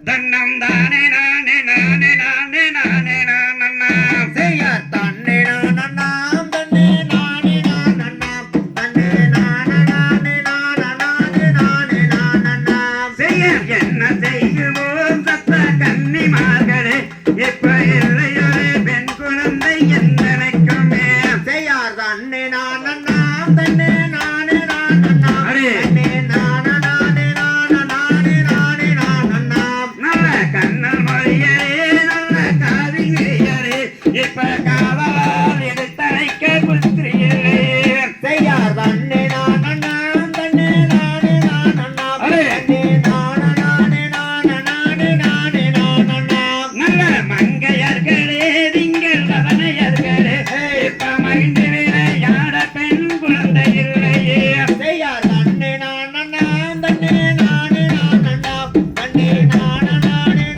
தன்னம் தானே நானே நானே நானே நானே நானண்ணா செய்ய தன்னே நானண்ணாம் தன்னே நானே நானண்ணாம் தன்னே நானே நானே நானே நானே நானண்ணாம் செய்ய என்ன செய்யுவோம் சத்த கன்னிமார்களே இப்ப இல்லையொரு பெண் குழந்தை என்றனைக்குமே செய்யார் தன்னே நானண்ணாம் தன்னே நானே நானண்ணாம் தன்னே நானே நானே நானே நானே நானண்ணாம் நல்ல கண்ணல் மொழியரே நல்ல காவிரியரே இப்ப காவலால் எடுத்தழைக்க புத்திரியே செய்யார் தன்னே நானண்ணாம் தன்னே நானே நானண்ணாம் தன்னே நானே நானே நானே நானண்ணாம் நல்ல மங்கையர்களே திங்கள் கவனையர்களே இப்ப மகிழ்ந்து விளையாட பெண் குழந்தை இல்லையே செய்யார் தன்னே நானண்ணாம் தன்னே நானே நானண்ணாம் தன்னே நானே நானே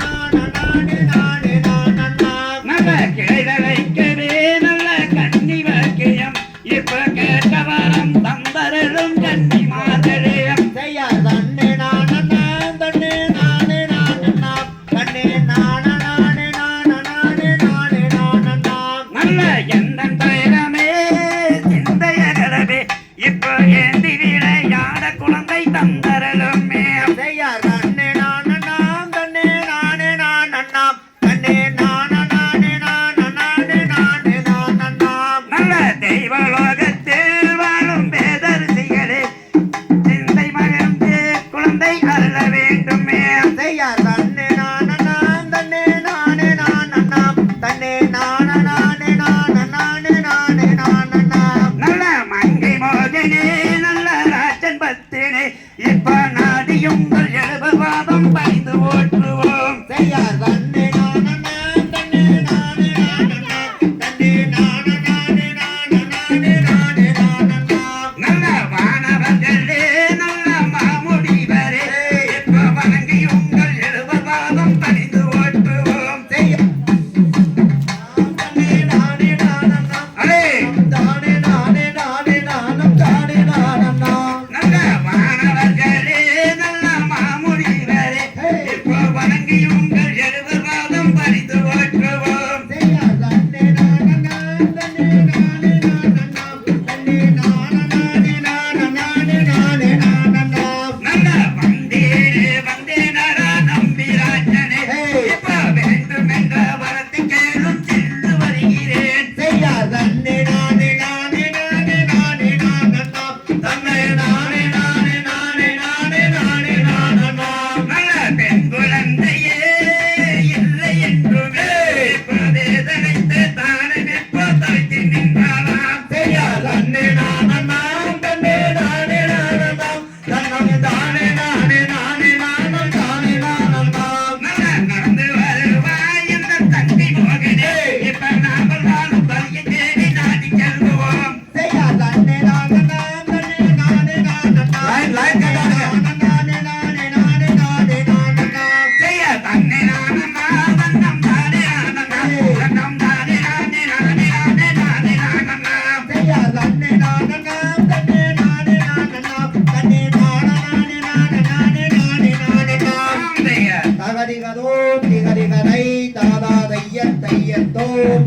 நானே நானண்ணாம் நல்ல கிளைதலைக்கவே நல்ல கன்னி வாக்கியம் இப்ப கேட்டவரம் தந்தரலும் கன்னிமார்களே செய்யார் தன்னே நானண்ணாம் தன்னே நானே நானண்ணாம் தன்னே நானே நானே நானே நானண்ணாம் நல்ல எந்தன் தயரமே சிந்தையகளவே இப்ப ஏந்தி விளையாட குழந்தை தந்தரலுமே செய்யார் தன்னே நானண்ணாம் தன்னே நானே நானண்ணாம் தன்னே நானே நானே நானே நானண்ணாம் நல்ல தெய்வலோகத்தில் வாழும் பேதரிசிகளே சிந்தை மகிழ்ந்து குழந்தை அருள வேண்டுமே செய்யார் தன்னே நானண்ணாம் தன்னே நானே நானண்ணாம் தன்னே நானே நானே நானே நானண்ணாம் நல்ல மங்கை மோகனே நல்ல ராஜன் பத்தினே இப்ப நாடியுங்கள் எழுபவாதம் பைந்து ஓற்றுவோம் செய்யார் தன்னே நானண்ணாம் தன்னே நானே நானண்ணாம் தன்னே நானே நானே நானே நானண்ணாம் நல்ல வானவர்களே நல்ல மாமுடிவரே இப்ப வணங்கியுங்கள் எழுபவாதம் பைந்து ஓற்றுவோம் தன்னே நானே நானண்ணாம் அடே தானே நானே நானே நானம் தானே நானண்ணாம் நல்ல வானவர்களே நல்ல மாமுடிவரே இப்ப வணங்கியுங்கள் எழுபவாதம் பைந்து ஓற்றுவோம் செய்யார் தன்னே நானண்ணாம் தன்னே நானே நானண்ணாம் தன்னே நானே நானே நானண்ணாம் நல்ல வந்தேனே வந்தேனடா நம்பிராஜனே இப்ப வேண்டும் என்ற வரத்தை கேளும் சென்று வருகிறேன் செய்யார் தன்னே நானே நானே நானே நானண்ணாம் தன்னே நானே நானே நானே நானண்ணாம் நல்ல பெண் குழந்தையே இல்லை என்றுமே இப்ப வேதனைத்து தானே நிற்ப தவித்து நின்றாளாம் செய்யார் தன்னே நானண்ணாம் தன்னே நானே நானண்ணாம் தன்னே தானே நானே நானம் தானே நானண்ணாம் நல்ல நடந்து வருவாய் என்ற தங்கை மோகனே இப்ப நாங்கள் வாழும் பலியை தேடி நாடி செல்வோம் செய்யார் தன்னே நானண்ணாம் தன்னே நானே நானண்ணாம் லைன் கேட்டாங்க. நானே நானே நானண்ணாம் செய்ய தன்னை நானம்மா தன்னம் தானே நானம்மா தன்னம் தானே நானே நானே நானே நானே நானம்மா செய்யார் தன்னே நானண்ணாம் தன்னே நானே நானண்ணாம் தன்னே நானே நானண்ணாம் செய்ய தகதிகதோம் திகதிகதை தாதா தையத்தோம்